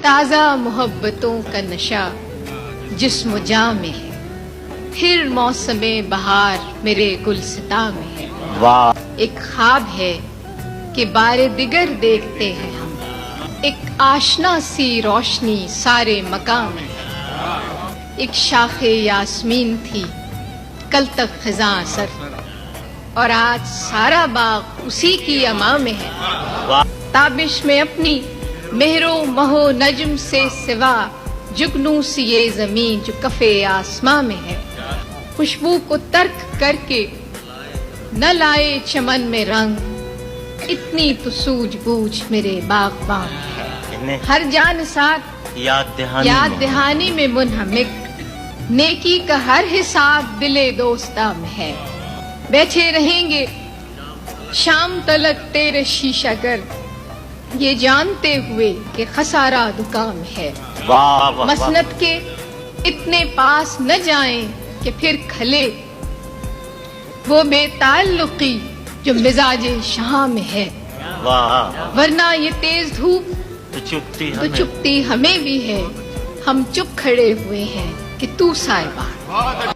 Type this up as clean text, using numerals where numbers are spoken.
تازہ محبتوں کا نشہ جسم و جاں میں ہے، پھر موسم بہار میرے گلستاں میں ہے۔ واہ، ایک خواب ہے کہ بار دیگر دیکھتے ہیں ہم، ایک آشنا سی روشنی سارے مقام میں ہے۔ ایک شاخ یاسمین تھی کل تک خزاں سر، اور آج سارا باغ اسی کی اما میں ہے۔ تابش میں اپنی مہر و مہو نجم سے سوا جگنوں سی یہ زمین جو کفے آسماں میں ہے۔ خوشبو کو ترک کر کے نہ لائے چمن میں رنگ، اتنی تو سوجھ بوجھ میرے باغباں میں ہے۔ ہر جان ساتھ یاد دہانی میں منہمک، نیکی کا ہر حساب دل دوستاں میں ہے۔ بیٹھے رہیں گے شام تلک تیرے شیشہ گر، یہ جانتے ہوئے کہ خسارہ دکان ہے۔ مسند کے اتنے پاس نہ جائیں کہ پھر کھلے وہ بے تعلقی جو مزاج شہاں میں ہے۔ ورنہ یہ تیز دھوپ تو چپتی ہمیں بھی ہے، ہم چپ کھڑے ہوئے ہیں کہ تو سائبان۔